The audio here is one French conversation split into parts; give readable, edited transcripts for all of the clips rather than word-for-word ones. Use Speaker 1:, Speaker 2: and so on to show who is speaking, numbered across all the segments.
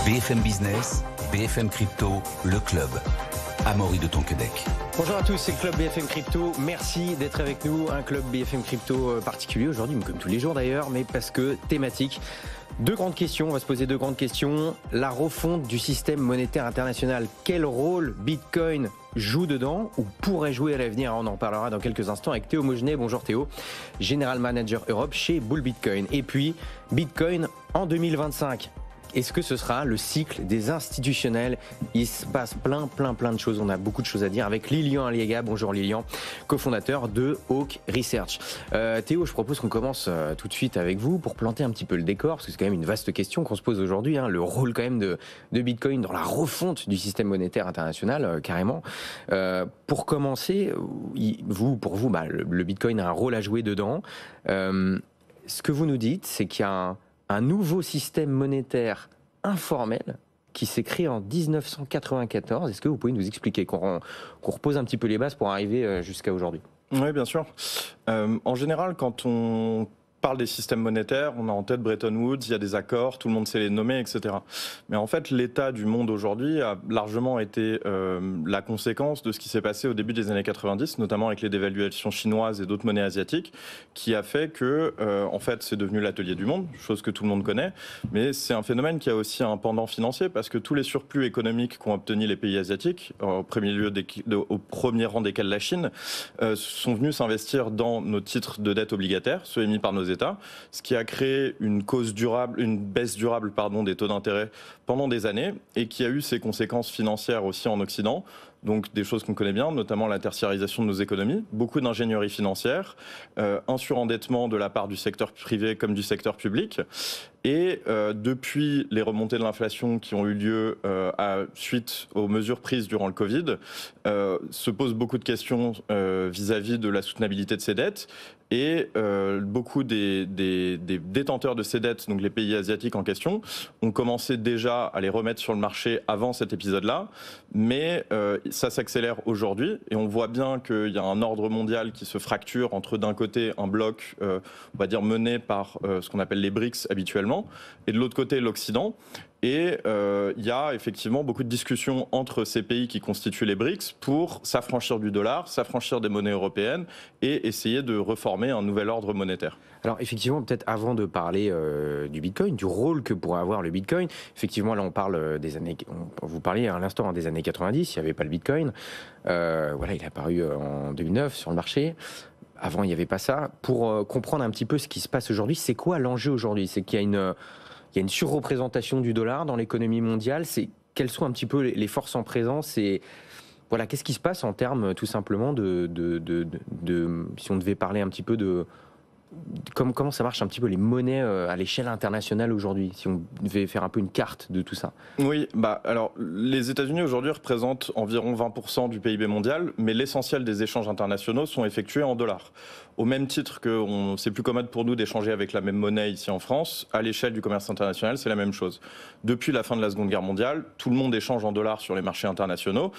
Speaker 1: BFM Business, BFM Crypto, le club. Amaury de Tonquédec.
Speaker 2: Bonjour à tous, c'est le club BFM Crypto. Merci d'être avec nous. Un club BFM Crypto particulier aujourd'hui, comme tous les jours d'ailleurs, mais parce que thématique. Deux grandes questions, on va se poser deux grandes questions. La refonte du système monétaire international, quel rôle Bitcoin joue dedans ou pourrait jouer à l'avenir? On en parlera dans quelques instants avec Théo Maugenet. Bonjour Théo, General Manager Europe chez Bull Bitcoin. Et puis, Bitcoin en 2025. Est-ce que ce sera le cycle des institutionnels? Il se passe plein de choses. On a beaucoup de choses à dire avec Lilian Aliaga. Bonjour Lilian, cofondateur de Hawk Research. Théo, je propose qu'on commence tout de suite avec vous pour planter un petit peu le décor, parce que c'est quand même une vaste question qu'on se pose aujourd'hui, le rôle quand même de Bitcoin dans la refonte du système monétaire international, carrément. Pour commencer, pour vous, le Bitcoin a un rôle à jouer dedans. Ce que vous nous dites, c'est qu'il y a un nouveau système monétaire informel qui s'est créé en 1994. Est-ce que vous pouvez nous expliquer, qu'on repose un petit peu les bases pour arriver jusqu'à aujourd'hui?
Speaker 3: Oui, bien sûr. En général, quand on parle des systèmes monétaires, on a en tête Bretton Woods, il y a des accords, tout le monde sait les nommer, etc. Mais en fait, l'état du monde aujourd'hui a largement été la conséquence de ce qui s'est passé au début des années 90, notamment avec les dévaluations chinoises et d'autres monnaies asiatiques, qui a fait que, en fait, c'est devenu l'atelier du monde, chose que tout le monde connaît, mais c'est un phénomène qui a aussi un pendant financier, parce que tous les surplus économiques qu'ont obtenus les pays asiatiques, au premier rang desquels la Chine, sont venus s'investir dans nos titres de dette obligataires, ceux émis par nos États, ce qui a créé une baisse durable des taux d'intérêt pendant des années et qui a eu ses conséquences financières aussi en Occident. Donc des choses qu'on connaît bien, notamment la tertiarisation de nos économies, beaucoup d'ingénierie financière, un surendettement de la part du secteur privé comme du secteur public. Et depuis les remontées de l'inflation qui ont eu lieu suite aux mesures prises durant le Covid, se posent beaucoup de questions vis-à-vis de la soutenabilité de ces dettes. Et beaucoup des détenteurs de ces dettes, donc les pays asiatiques en question, ont commencé déjà à les remettre sur le marché avant cet épisode-là. Mais ça s'accélère aujourd'hui et on voit bien qu'il y a un ordre mondial qui se fracture entre d'un côté un bloc, on va dire mené par ce qu'on appelle les BRICS habituellement, et de l'autre côté l'Occident. Et il y a effectivement beaucoup de discussions entre ces pays qui constituent les BRICS pour s'affranchir du dollar, s'affranchir des monnaies européennes et essayer de reformer un nouvel ordre monétaire.
Speaker 2: Alors effectivement, peut-être avant de parler du Bitcoin, du rôle que pourrait avoir le Bitcoin, effectivement là on parle des années, vous parliez à l'instant des années 90, il n'y avait pas le Bitcoin, il est apparu en 2009 sur le marché. Avant il n'y avait pas ça. Pour comprendre un petit peu ce qui se passe aujourd'hui, c'est quoi l'enjeu aujourd'hui? C'est qu'il y a une surreprésentation du dollar dans l'économie mondiale. Quelles sont un petit peu les forces en présence et voilà, qu'est-ce qui se passe en termes tout simplement de si on devait parler un petit peu de comment ça marche un petit peu les monnaies à l'échelle internationale aujourd'hui, si on devait faire un peu une carte de tout ça? Oui,
Speaker 3: alors les États-Unis aujourd'hui représentent environ 20% du PIB mondial, mais l'essentiel des échanges internationaux sont effectués en dollars. Au même titre que c'est plus commode pour nous d'échanger avec la même monnaie ici en France, à l'échelle du commerce international, c'est la même chose. Depuis la fin de la Seconde Guerre mondiale, tout le monde échange en dollars sur les marchés internationaux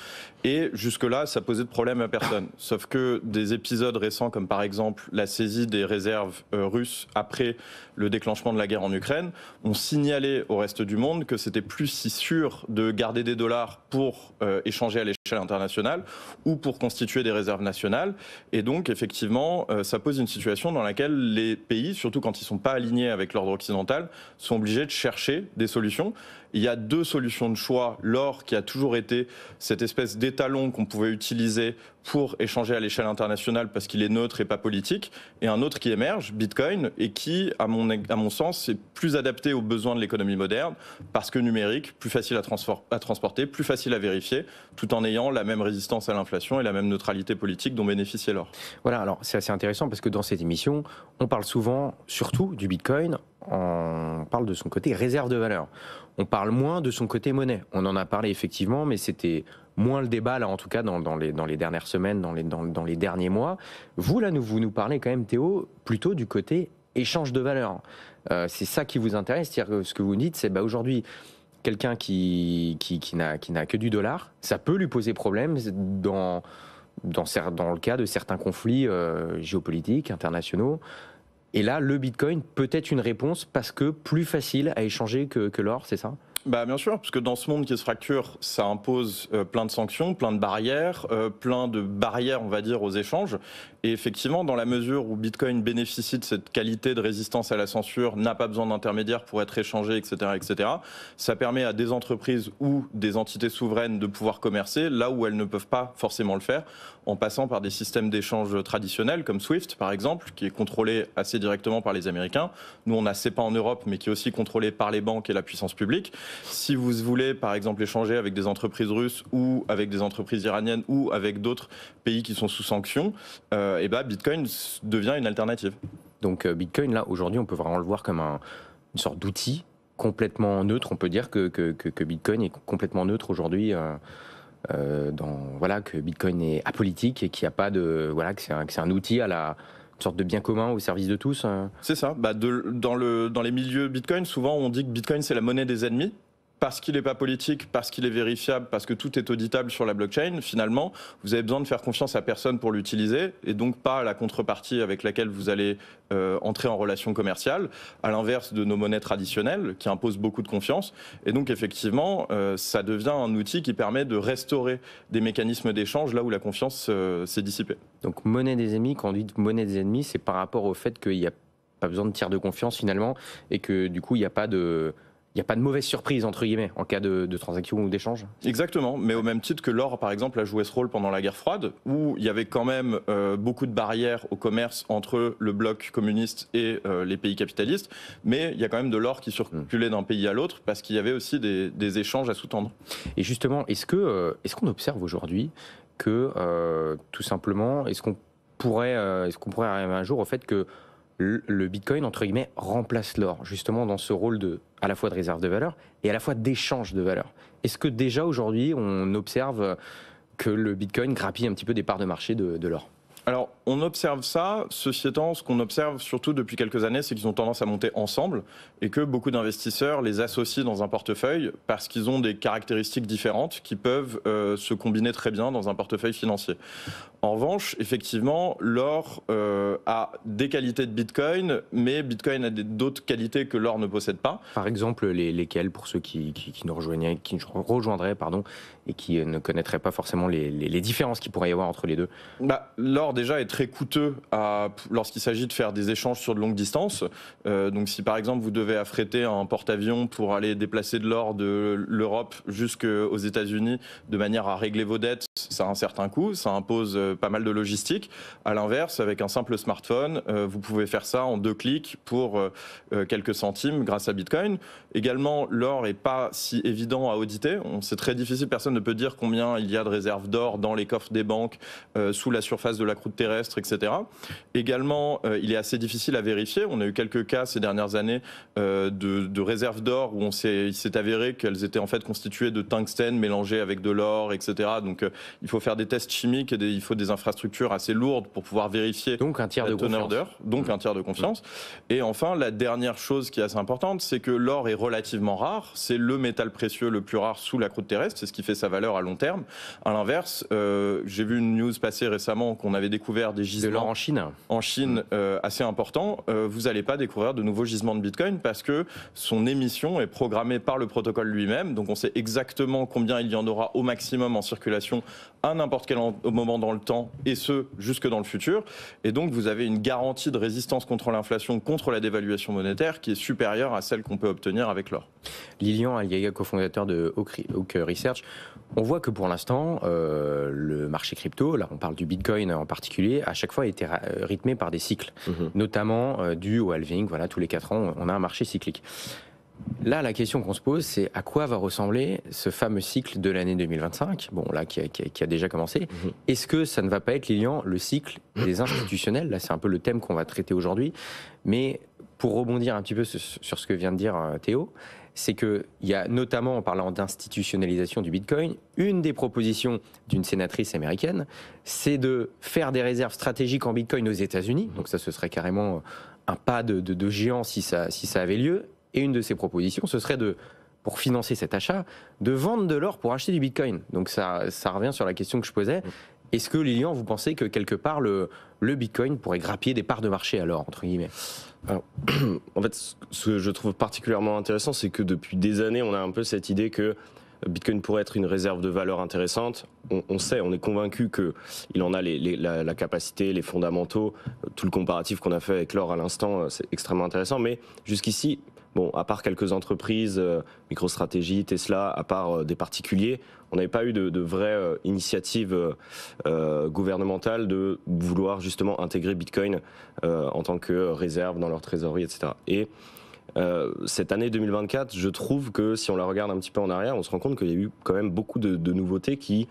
Speaker 3: et jusque-là, ça posait de problème à personne. Sauf que des épisodes récents, comme par exemple la saisie des réserves russes après le déclenchement de la guerre en Ukraine, ont signalé au reste du monde que c'était plus si sûr de garder des dollars pour échanger à l'échelle internationale ou pour constituer des réserves nationales. Et donc, effectivement, ça pose une situation dans laquelle les pays, surtout quand ils ne sont pas alignés avec l'ordre occidental, sont obligés de chercher des solutions. Il y a deux solutions de choix. L'or, qui a toujours été cette espèce d'étalon qu'on pouvait utiliser pour échanger à l'échelle internationale parce qu'il est neutre et pas politique, et un autre qui émerge, Bitcoin, et qui, à mon sens, est plus adapté aux besoins de l'économie moderne parce que numérique, plus facile à transporter, plus facile à vérifier, tout en ayant la même résistance à l'inflation et la même neutralité politique dont bénéficiait l'or.
Speaker 2: Voilà, alors c'est assez intéressant parce que dans cette émission, on parle souvent, surtout du Bitcoin, on parle de son côté réserve de valeur. On parle moins de son côté monnaie. On en a parlé effectivement, mais c'était moins le débat, là, en tout cas, dans les dernières semaines, dans les derniers mois. Vous, là, vous nous parlez quand même, Théo, plutôt du côté échange de valeur. C'est ça qui vous intéresse, c'est-à-dire que ce que vous dites, c'est aujourd'hui, quelqu'un qui n'a que du dollar, ça peut lui poser problème dans le cas de certains conflits géopolitiques, internationaux. Et là, le Bitcoin peut être une réponse parce que plus facile à échanger que l'or, c'est ça ?
Speaker 3: Bien sûr, parce que dans ce monde qui se fracture, ça impose plein de sanctions, plein de barrières, on va dire, aux échanges. Et effectivement, dans la mesure où Bitcoin bénéficie de cette qualité de résistance à la censure, n'a pas besoin d'intermédiaires pour être échangé, etc., ça permet à des entreprises ou des entités souveraines de pouvoir commercer là où elles ne peuvent pas forcément le faire, en passant par des systèmes d'échange traditionnels comme SWIFT, par exemple, qui est contrôlé assez directement par les Américains. Nous, on a SEPA en Europe, mais qui est aussi contrôlé par les banques et la puissance publique. Si vous voulez, par exemple, échanger avec des entreprises russes ou avec des entreprises iraniennes ou avec d'autres pays qui sont sous sanctions, Bitcoin devient une alternative.
Speaker 2: Donc Bitcoin, là, aujourd'hui, on peut vraiment le voir comme une sorte d'outil complètement neutre. On peut dire que Bitcoin est complètement neutre aujourd'hui. Que Bitcoin est apolitique et qu'il n'y a pas de que c'est un outil à une sorte de bien commun au service de tous.
Speaker 3: C'est ça. Dans les milieux Bitcoin, souvent on dit que Bitcoin c'est la monnaie des ennemis. Parce qu'il n'est pas politique, parce qu'il est vérifiable, parce que tout est auditable sur la blockchain, finalement, vous avez besoin de faire confiance à personne pour l'utiliser, et donc pas à la contrepartie avec laquelle vous allez entrer en relation commerciale, à l'inverse de nos monnaies traditionnelles, qui imposent beaucoup de confiance. Et donc, effectivement, ça devient un outil qui permet de restaurer des mécanismes d'échange là où la confiance s'est dissipée.
Speaker 2: Donc, monnaie des ennemis, quand on dit monnaie des ennemis, c'est par rapport au fait qu'il n'y a pas besoin de tiers de confiance, finalement, et que, du coup, il n'y a pas de mauvaise surprise, entre guillemets, en cas de transaction ou d'échange.
Speaker 3: Exactement, mais au même titre que l'or, par exemple, a joué ce rôle pendant la guerre froide, où il y avait quand même beaucoup de barrières au commerce entre le bloc communiste et les pays capitalistes, mais il y a quand même de l'or qui circulait d'un pays à l'autre, parce qu'il y avait aussi des échanges à sous-tendre.
Speaker 2: Et justement, est-ce qu'on observe aujourd'hui que, tout simplement, est-ce qu'on pourrait arriver un jour au fait que le Bitcoin, entre guillemets, remplace l'or, justement dans ce rôle à la fois de réserve de valeur et à la fois d'échange de valeur. Est-ce que déjà aujourd'hui, on observe que le Bitcoin grappille un petit peu des parts de marché de l'or ?
Speaker 3: Alors, on observe ça. Ceci étant, ce qu'on observe surtout depuis quelques années, c'est qu'ils ont tendance à monter ensemble et que beaucoup d'investisseurs les associent dans un portefeuille parce qu'ils ont des caractéristiques différentes qui peuvent se combiner très bien dans un portefeuille financier. En revanche, effectivement, l'or a des qualités de Bitcoin, mais Bitcoin a d'autres qualités que l'or ne possède pas.
Speaker 2: Par exemple, lesquelles, pour ceux qui nous rejoindraient, et qui ne connaîtraient pas forcément les différences qu'il pourrait y avoir entre les deux ?
Speaker 3: L'or déjà est très coûteux lorsqu'il s'agit de faire des échanges sur de longues distances. Donc si par exemple vous devez affréter un porte-avions pour aller déplacer de l'or de l'Europe jusqu'aux États-Unis de manière à régler vos dettes, ça a un certain coût, ça impose pas mal de logistique. À l'inverse, avec un simple smartphone, vous pouvez faire ça en 2 clics pour quelques centimes grâce à Bitcoin. Également, l'or n'est pas si évident à auditer. C'est très difficile, personne ne peut dire combien il y a de réserves d'or dans les coffres des banques, sous la surface de la croûte terrestre, etc. Également, il est assez difficile à vérifier. On a eu quelques cas ces dernières années de réserves d'or où il s'est avéré qu'elles étaient en fait constituées de tungstène mélangé avec de l'or, etc. Donc il faut faire des tests chimiques et il faut des infrastructures assez lourdes pour pouvoir vérifier
Speaker 2: donc un tiers de
Speaker 3: teneur d'or, donc un tiers de confiance. Et enfin, la dernière chose qui est assez importante, c'est que l'or est relativement rare. C'est le métal précieux le plus rare sous la croûte terrestre. C'est ce qui fait sa valeur à long terme. À l'inverse, j'ai vu une news passer récemment qu'on avait découvert des gisements
Speaker 2: de l'or en Chine,
Speaker 3: assez importants. Vous n'allez pas découvrir de nouveaux gisements de Bitcoin parce que son émission est programmée par le protocole lui-même. Donc on sait exactement combien il y en aura au maximum en circulation à n'importe quel moment dans le temps, et ce, jusque dans le futur. Et donc vous avez une garantie de résistance contre l'inflation, contre la dévaluation monétaire qui est supérieure à celle qu'on peut obtenir avec l'or.
Speaker 2: Lilian Aliaga, cofondateur de Oak Research. On voit que pour l'instant, le marché crypto, là on parle du Bitcoin en particulier, à chaque fois a été rythmé par des cycles, notamment dû au halving. Voilà, tous les 4 ans, on a un marché cyclique. Là, la question qu'on se pose, c'est à quoi va ressembler ce fameux cycle de l'année 2025, bon là qui a déjà commencé. Est-ce que ça ne va pas être, Lilian, le cycle des institutionnels ? Là, c'est un peu le thème qu'on va traiter aujourd'hui. Mais pour rebondir un petit peu sur ce que vient de dire Théo, c'est qu'il y a notamment, en parlant d'institutionnalisation du Bitcoin, une des propositions d'une sénatrice américaine, c'est de faire des réserves stratégiques en Bitcoin aux États-Unis. Donc ça, ce serait carrément un pas de géant si ça avait lieu. Et une de ces propositions, ce serait pour financer cet achat, de vendre de l'or pour acheter du Bitcoin. Donc ça revient sur la question que je posais. Est-ce que, Lilian, vous pensez que quelque part le Bitcoin pourrait grappiller des parts de marché alors, entre guillemets?
Speaker 4: Alors, en fait, ce que je trouve particulièrement intéressant, c'est que depuis des années, on a un peu cette idée que Bitcoin pourrait être une réserve de valeur intéressante. On sait, on est convaincu qu'il en a la capacité, les fondamentaux, tout le comparatif qu'on a fait avec l'or à l'instant, c'est extrêmement intéressant. Mais jusqu'ici, bon, à part quelques entreprises, MicroStrategy, Tesla, à part des particuliers, on n'avait pas eu de vraie initiative gouvernementale de vouloir justement intégrer Bitcoin en tant que réserve dans leur trésorerie, etc. Et cette année 2024, je trouve que si on la regarde un petit peu en arrière, on se rend compte qu'il y a eu quand même beaucoup de nouveautés qui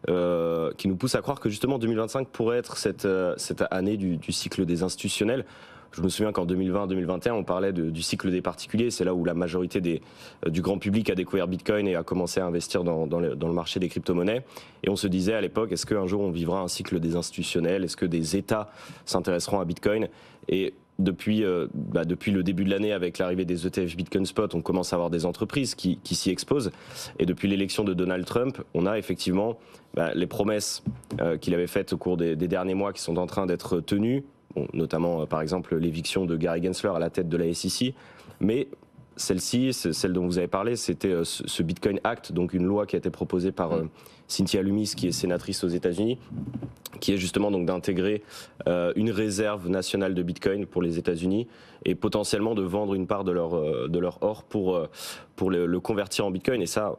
Speaker 4: nous poussent à croire que justement 2025 pourrait être cette année du cycle des institutionnels. Je me souviens qu'en 2020-2021, on parlait du cycle des particuliers. C'est là où la majorité du grand public a découvert Bitcoin et a commencé à investir dans le marché des crypto-monnaies. Et on se disait à l'époque, est-ce qu'un jour on vivra un cycle des institutionnels? Est-ce que des États s'intéresseront à Bitcoin? Et depuis le début de l'année, avec l'arrivée des ETF Bitcoin Spot, on commence à avoir des entreprises qui s'y exposent. Et depuis l'élection de Donald Trump, on a effectivement les promesses qu'il avait faites au cours des derniers mois qui sont en train d'être tenues. Bon, notamment par exemple l'éviction de Gary Gensler à la tête de la SEC, mais celle-ci, celle dont vous avez parlé, c'était ce Bitcoin Act, donc une loi qui a été proposée par Cynthia Lummis, qui est sénatrice aux États-Unis, qui est justement donc d'intégrer une réserve nationale de Bitcoin pour les États-Unis et potentiellement de vendre une part de leur or pour le convertir en Bitcoin. Et ça,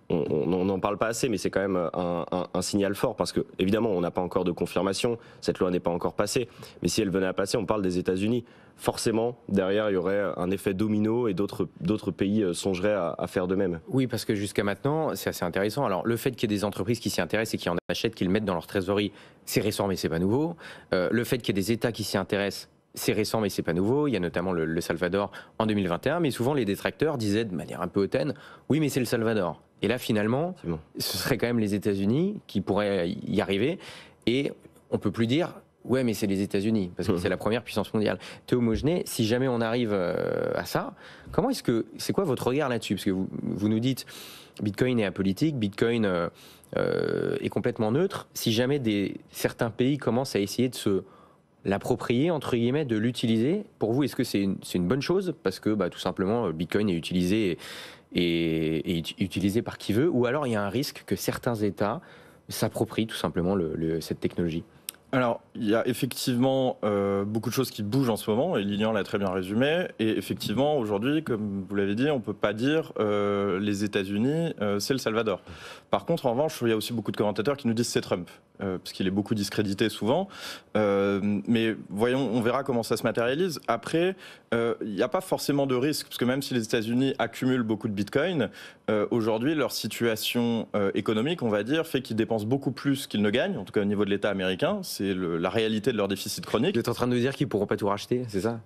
Speaker 4: on n'en parle pas assez, mais c'est quand même un signal fort parce que, évidemment, on n'a pas encore de confirmation, cette loi n'est pas encore passée, mais si elle venait à passer, on parle des États-Unis. Forcément, derrière, il y aurait un effet domino et d'autres pays songeraient à faire de même.
Speaker 2: Oui, parce que jusqu'à maintenant, c'est assez intéressant. Alors, le fait qu'il y ait des entreprises qui s'y intéressent et qui en achètent, qui le mettent dans leur trésorerie, c'est récent, mais c'est pas nouveau. Le fait qu'il y ait des États qui s'y intéressent, c'est récent, mais c'est pas nouveau. Il y a notamment le Salvador en 2021, mais souvent les détracteurs disaient de manière un peu hautaine, oui, mais c'est le Salvador. Et là, finalement, ce serait quand même les États-Unis qui pourraient y arriver. Et on peut plus dire, ouais, mais c'est les États-Unis, parce que c'est la première puissance mondiale. Théo Maugenet, si jamais on arrive à ça, c'est quoi votre regard là-dessus? Parce que vous nous dites, Bitcoin est apolitique, Bitcoin est complètement neutre. Si jamais certains pays commencent à essayer de l'approprier, entre guillemets, de l'utiliser, pour vous, est-ce que c'est une bonne chose? Parce que tout simplement, Bitcoin est utilisé et utilisé par qui veut, ou alors il y a un risque que certains États s'approprient tout simplement cette technologie?
Speaker 3: Alors, il y a effectivement beaucoup de choses qui bougent en ce moment, et Lilian l'a très bien résumé. Et effectivement, aujourd'hui, comme vous l'avez dit, on ne peut pas dire les États-Unis, c'est le Salvador. Par contre, en revanche, il y a aussi beaucoup de commentateurs qui nous disent c'est Trump, parce qu'il est beaucoup discrédité souvent. Mais voyons, on verra comment ça se matérialise. Après, il n'y a pas forcément de risque, parce que même si les États-Unis accumulent beaucoup de Bitcoin, aujourd'hui, leur situation économique, on va dire, fait qu'ils dépensent beaucoup plus qu'ils ne gagnent, en tout cas au niveau de l'État américain. C'est la réalité de leur déficit chronique.
Speaker 2: Vous êtes en train de nous dire qu'ils ne pourront pas tout racheter, c'est ça?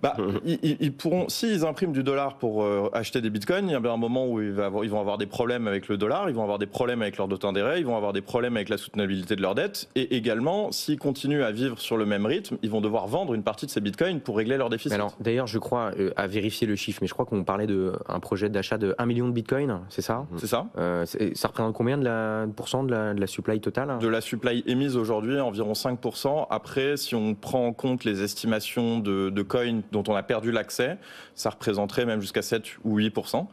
Speaker 3: Ils pourront, s'ils impriment du dollar pour acheter des bitcoins, il y a bien un moment où ils vont avoir des problèmes avec le dollar, ils vont avoir des problèmes avec leur taux d'intérêt, ils vont avoir des problèmes avec la soutenabilité de leur dette. Et également, s'ils continuent à vivre sur le même rythme, ils vont devoir vendre une partie de ces bitcoins pour régler leur déficit.
Speaker 2: Alors, d'ailleurs, je crois, à vérifier le chiffre, mais je crois qu'on parlait d'un projet d'achat de 1 million de bitcoins, c'est ça?
Speaker 3: C'est ça.
Speaker 2: Ça représente combien de la supply totale?
Speaker 3: De la supply émise aujourd'hui, environ 5%. Après, si on prend en compte les estimations de coins dont on a perdu l'accès, ça représenterait même jusqu'à 7 ou 8%.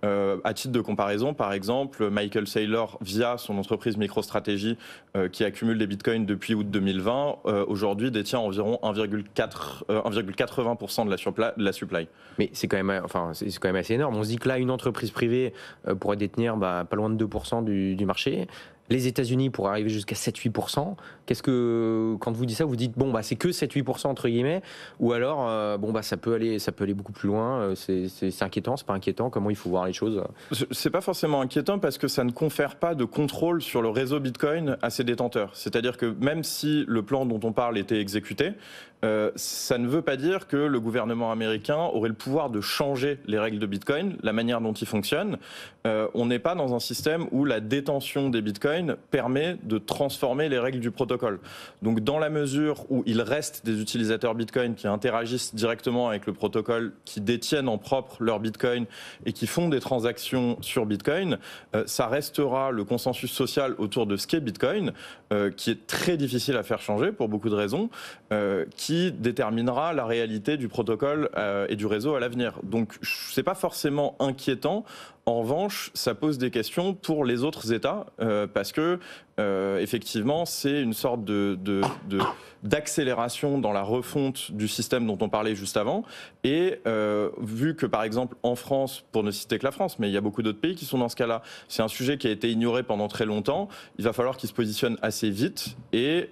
Speaker 3: À titre de comparaison, par exemple, Michael Saylor, via son entreprise MicroStrategy, qui accumule des bitcoins depuis août 2020, aujourd'hui détient environ 1,80% de la supply.
Speaker 2: Mais c'est quand même assez énorme. On se dit que là, une entreprise privée pourrait détenir pas loin de 2% du marché. Les États-Unis pourraient arriver jusqu'à 7-8%. Quand vous dites ça, vous dites c'est que 7-8% entre guillemets, ou alors ça peut aller beaucoup plus loin. C'est inquiétant, c'est pas inquiétant? Comment il faut voir les choses?
Speaker 3: C'est pas forcément inquiétant parce que ça ne confère pas de contrôle sur le réseau Bitcoin à ses détenteurs. C'est-à-dire que même si le plan dont on parle était exécuté, ça ne veut pas dire que le gouvernement américain aurait le pouvoir de changer les règles de Bitcoin, la manière dont il fonctionne. On n'est pas dans un système où la détention des Bitcoins Bitcoin permet de transformer les règles du protocole. Donc dans la mesure où il reste des utilisateurs Bitcoin qui interagissent directement avec le protocole, qui détiennent en propre leur Bitcoin et qui font des transactions sur Bitcoin, ça restera le consensus social autour de ce qu'est Bitcoin, qui est très difficile à faire changer pour beaucoup de raisons, qui déterminera la réalité du protocole et du réseau à l'avenir. Donc c'est pas forcément inquiétant. En revanche, ça pose des questions pour les autres États parce que effectivement, c'est une sorte d'accélération dans la refonte du système dont on parlait juste avant. Et vu que, par exemple, en France, pour ne citer que la France, mais il y a beaucoup d'autres pays qui sont dans ce cas-là, c'est un sujet qui a été ignoré pendant très longtemps. Il va falloir qu'il se positionne assez vite et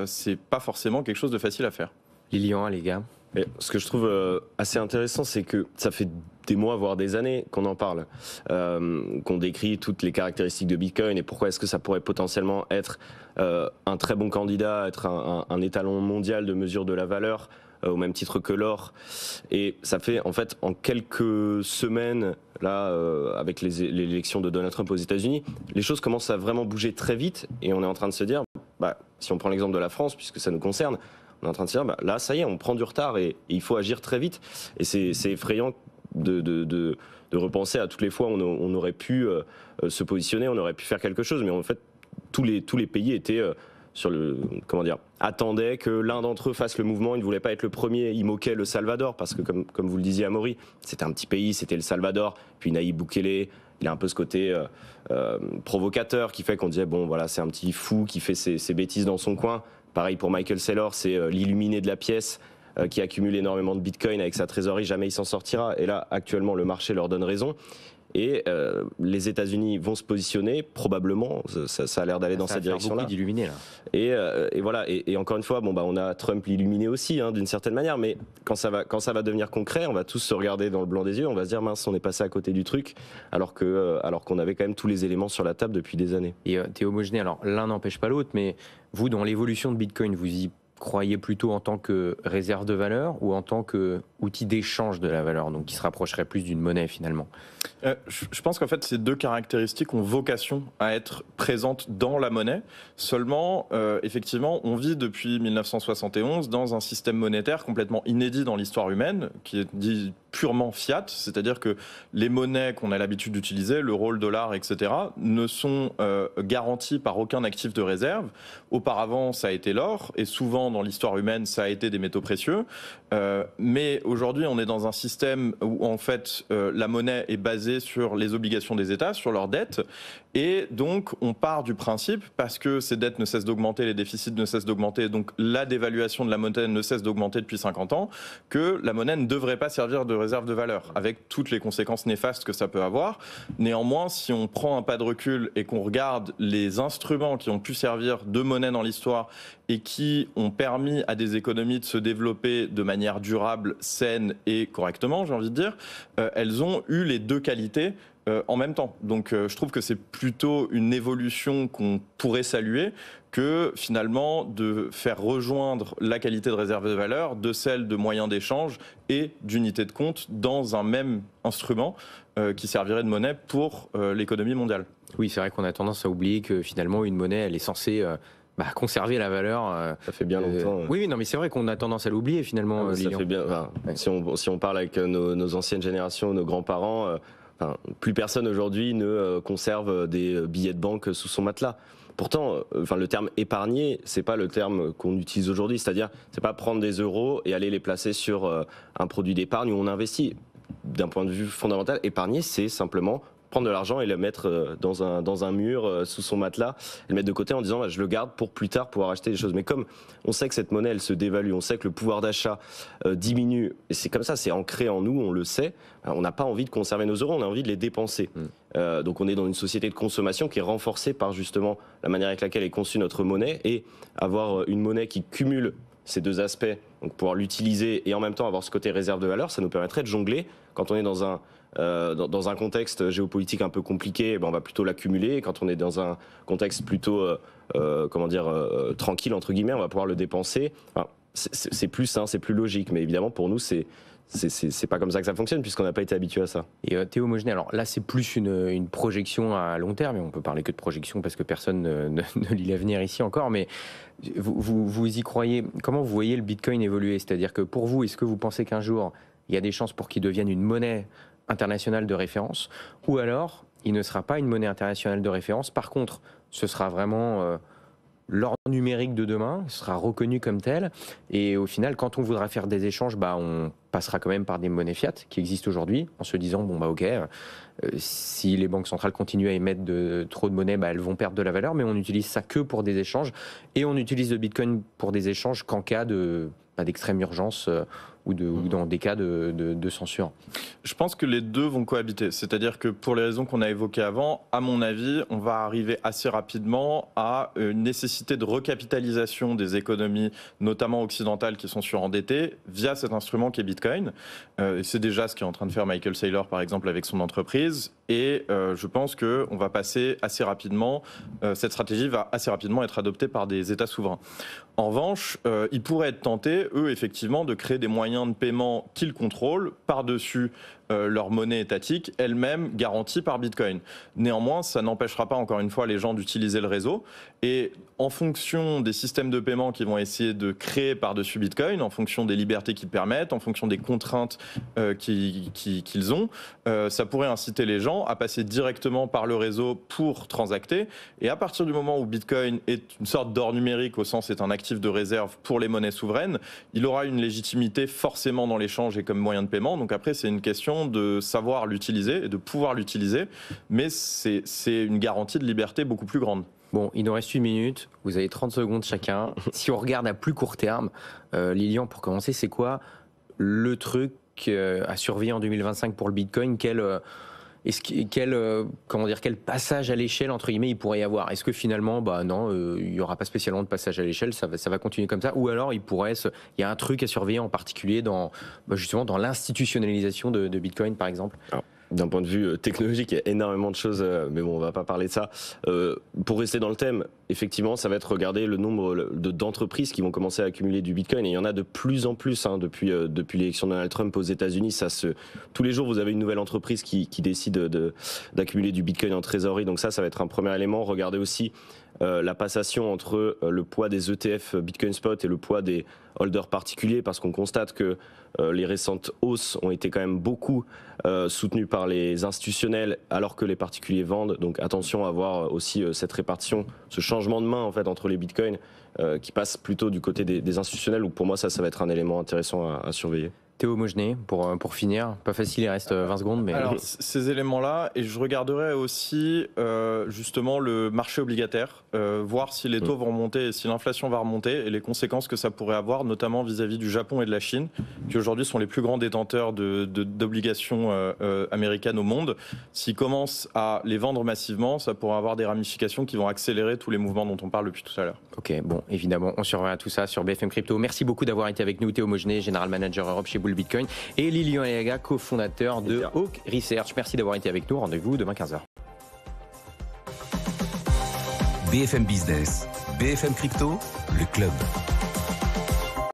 Speaker 3: c'est pas forcément quelque chose de facile à faire.
Speaker 2: Lilian, les gars.
Speaker 4: Et ce que je trouve assez intéressant, c'est que ça fait des mois, voire des années qu'on en parle, qu'on décrit toutes les caractéristiques de Bitcoin et pourquoi est-ce que ça pourrait potentiellement être un très bon candidat, être un étalon mondial de mesure de la valeur, au même titre que l'or. Et ça fait, en fait, en quelques semaines, là, avec l'élection de Donald Trump aux États-Unis, les choses commencent à vraiment bouger très vite et on est en train de se dire, si on prend l'exemple de la France, puisque ça nous concerne, on est en train de se dire, là, ça y est, on prend du retard et il faut agir très vite. Et c'est effrayant de repenser à toutes les fois où on aurait pu se positionner, on aurait pu faire quelque chose, mais en fait, tous les pays étaient attendaient que l'un d'entre eux fasse le mouvement. Ils ne voulaient pas être le premier. Ils moquaient le Salvador parce que, comme vous le disiez, Amaury, c'était un petit pays, c'était le Salvador. Puis Nayib Bukele, il a un peu ce côté provocateur qui fait qu'on disait, bon, voilà, c'est un petit fou qui fait ses bêtises dans son coin. Pareil pour Michael Saylor, c'est l'illuminé de la pièce qui accumule énormément de Bitcoin avec sa trésorerie, jamais il s'en sortira. Et là, actuellement, le marché leur donne raison. Et les États-Unis vont se positionner, probablement, ça a l'air d'aller dans cette direction-là.
Speaker 2: Beaucoup d'illuminés, là.
Speaker 4: Et voilà, et encore une fois, on a Trump l'illuminé aussi, d'une certaine manière, mais quand ça va devenir concret, on va tous se regarder dans le blanc des yeux, on va se dire, mince, on est passé à côté du truc, alors qu'on avait quand même tous les éléments sur la table depuis des années.
Speaker 2: Et Théo Mogenet, alors l'un n'empêche pas l'autre, mais vous, dans l'évolution de Bitcoin, vous y croyez plutôt en tant que réserve de valeur ou en tant qu'outil d'échange de la valeur, donc qui se rapprocherait plus d'une monnaie finalement?
Speaker 3: Je pense qu'en fait, ces deux caractéristiques ont vocation à être présentes dans la monnaie. Seulement, effectivement, on vit depuis 1971 dans un système monétaire complètement inédit dans l'histoire humaine, qui est dit purement fiat, c'est-à-dire que les monnaies qu'on a l'habitude d'utiliser, l'euro, le dollar, etc., ne sont garanties par aucun actif de réserve. Auparavant, ça a été l'or, et souvent dans l'histoire humaine, ça a été des métaux précieux. Mais aujourd'hui, on est dans un système où en fait la monnaie est basée sur les obligations des États, sur leurs dettes, et donc on part du principe, parce que ces dettes ne cessent d'augmenter, les déficits ne cessent d'augmenter, donc la dévaluation de la monnaie ne cesse d'augmenter depuis 50 ans, que la monnaie ne devrait pas servir de réserve de valeur, avec toutes les conséquences néfastes que ça peut avoir. Néanmoins, si on prend un pas de recul et qu'on regarde les instruments qui ont pu servir de monnaie dans l'histoire et qui ont permis à des économies de se développer de manière durable, saine et correctement, j'ai envie de dire, elles ont eu les deux qualités en même temps. Donc je trouve que c'est plutôt une évolution qu'on pourrait saluer que finalement de faire rejoindre la qualité de réserve de valeur de celle de moyens d'échange et d'unité de compte dans un même instrument qui servirait de monnaie pour l'économie mondiale.
Speaker 2: Oui, c'est vrai qu'on a tendance à oublier que finalement une monnaie, elle est censée conserver la valeur.
Speaker 4: Ça fait bien longtemps.
Speaker 2: Oui, non, mais c'est vrai qu'on a tendance à l'oublier finalement.
Speaker 4: Ça fait bien. Si on parle avec nos anciennes générations, nos grands-parents, plus personne aujourd'hui ne conserve des billets de banque sous son matelas. Pourtant, le terme épargner, c'est pas le terme qu'on utilise aujourd'hui. C'est-à-dire, c'est pas prendre des euros et aller les placer sur un produit d'épargne où on investit. D'un point de vue fondamental, épargner, c'est simplement prendre de l'argent et le mettre dans un mur sous son matelas et le mettre de côté en disant je le garde pour plus tard pouvoir acheter des choses. Mais comme on sait que cette monnaie elle se dévalue, on sait que le pouvoir d'achat diminue, et c'est comme ça, c'est ancré en nous, on le sait, on n'a pas envie de conserver nos euros, on a envie de les dépenser. Donc on est dans une société de consommation qui est renforcée par justement la manière avec laquelle est conçue notre monnaie, et avoir une monnaie qui cumule ces deux aspects, donc pouvoir l'utiliser et en même temps avoir ce côté réserve de valeur, ça nous permettrait de jongler quand on est dans un contexte géopolitique un peu compliqué, on va plutôt l'accumuler. Quand on est dans un contexte plutôt, tranquille, entre guillemets, on va pouvoir le dépenser. C'est plus sain, c'est plus logique. Mais évidemment, pour nous, c'est c'est pas comme ça que ça fonctionne puisqu'on n'a pas été habitué à ça.
Speaker 2: Et Théo Mogenet, alors là c'est plus une projection à long terme, et on peut parler que de projection parce que personne ne lit l'avenir ici encore, mais vous y croyez? Comment vous voyez le Bitcoin évoluer? C'est-à-dire que pour vous, est-ce que vous pensez qu'un jour il y a des chances pour qu'il devienne une monnaie internationale de référence, ou alors il ne sera pas une monnaie internationale de référence, par contre ce sera vraiment l'or numérique de demain, sera reconnu comme tel, et au final quand on voudra faire des échanges, on passera quand même par des monnaies fiat qui existent aujourd'hui, en se disant ok, si les banques centrales continuent à émettre trop de monnaie, elles vont perdre de la valeur, mais on n'utilise ça que pour des échanges, et on utilise le Bitcoin pour des échanges qu'en cas d'extrême urgence ou dans des cas de censure.
Speaker 3: Je pense que les deux vont cohabiter. C'est-à-dire que pour les raisons qu'on a évoquées avant, à mon avis, on va arriver assez rapidement à une nécessité de recapitalisation des économies, notamment occidentales, qui sont surendettées, via cet instrument qui est Bitcoin. C'est déjà ce qu'est en train de faire Michael Saylor, par exemple, avec son entreprise. Et je pense qu'on va passer assez rapidement, cette stratégie va assez rapidement être adoptée par des États souverains. En revanche, ils pourraient être tentés, eux, effectivement, de créer des moyens de paiement qu'ils contrôlent par-dessus leur monnaie étatique, elle-même garantie par Bitcoin. Néanmoins, ça n'empêchera pas, encore une fois, les gens d'utiliser le réseau. Et en fonction des systèmes de paiement qu'ils vont essayer de créer par-dessus Bitcoin, en fonction des libertés qu'ils permettent, en fonction des contraintes qu'ils ont, ça pourrait inciter les gens à passer directement par le réseau pour transacter. Et à partir du moment où Bitcoin est une sorte d'or numérique, au sens c'est un actif de réserve pour les monnaies souveraines, il aura une légitimité forcément dans l'échange et comme moyen de paiement. Donc après, c'est une question de savoir l'utiliser et de pouvoir l'utiliser, mais c'est une garantie de liberté beaucoup plus grande.
Speaker 2: Bon, il nous reste 1 minute, vous avez 30 secondes chacun. Si on regarde à plus court terme, Lilian, pour commencer, c'est quoi le truc à surveiller en 2025 pour le Bitcoin? Quel passage à l'échelle, entre guillemets, il pourrait y avoir? Est-ce que finalement, non, il n'y aura pas spécialement de passage à l'échelle, ça va continuer comme ça? Ou alors, il y a un truc à surveiller en particulier justement dans l'institutionnalisation de Bitcoin, par exemple?
Speaker 4: D'un point de vue technologique, il y a énormément de choses, mais bon, on va pas parler de ça. Pour rester dans le thème, effectivement, ça va être regarder le nombre d'entreprises qui vont commencer à accumuler du Bitcoin. Et il y en a de plus en plus depuis l'élection de Donald Trump aux États-Unis. Tous les jours, vous avez une nouvelle entreprise qui décide d'accumuler du Bitcoin en trésorerie. Donc ça va être un premier élément. Regardez aussi la passation entre le poids des ETF Bitcoin Spot et le poids des holders particuliers, parce qu'on constate que les récentes hausses ont été quand même beaucoup soutenues par les institutionnels alors que les particuliers vendent. Donc attention à voir aussi cette répartition, ce changement de main en fait entre les bitcoins qui passe plutôt du côté des institutionnels. Donc pour moi ça va être un élément intéressant à surveiller.
Speaker 2: Théo Mogenet, pour finir, pas facile, il reste 20 secondes. Mais...
Speaker 3: Alors, ces éléments-là, et je regarderai aussi justement le marché obligataire, voir si les taux vont remonter et si l'inflation va remonter et les conséquences que ça pourrait avoir, notamment vis-à-vis du Japon et de la Chine, qui aujourd'hui sont les plus grands détenteurs d'obligations américaines au monde. S'ils commencent à les vendre massivement, ça pourrait avoir des ramifications qui vont accélérer tous les mouvements dont on parle depuis tout à l'heure.
Speaker 2: Ok, bon, évidemment, on surveillera tout ça sur BFM Crypto. Merci beaucoup d'avoir été avec nous, Théo Mogenet, General Manager Europe chez Bull Bitcoin, et Lilian Aliaga, cofondateur de Hawk Research. Merci d'avoir été avec nous. Rendez-vous demain 15h.
Speaker 1: BFM Business, BFM Crypto, le club.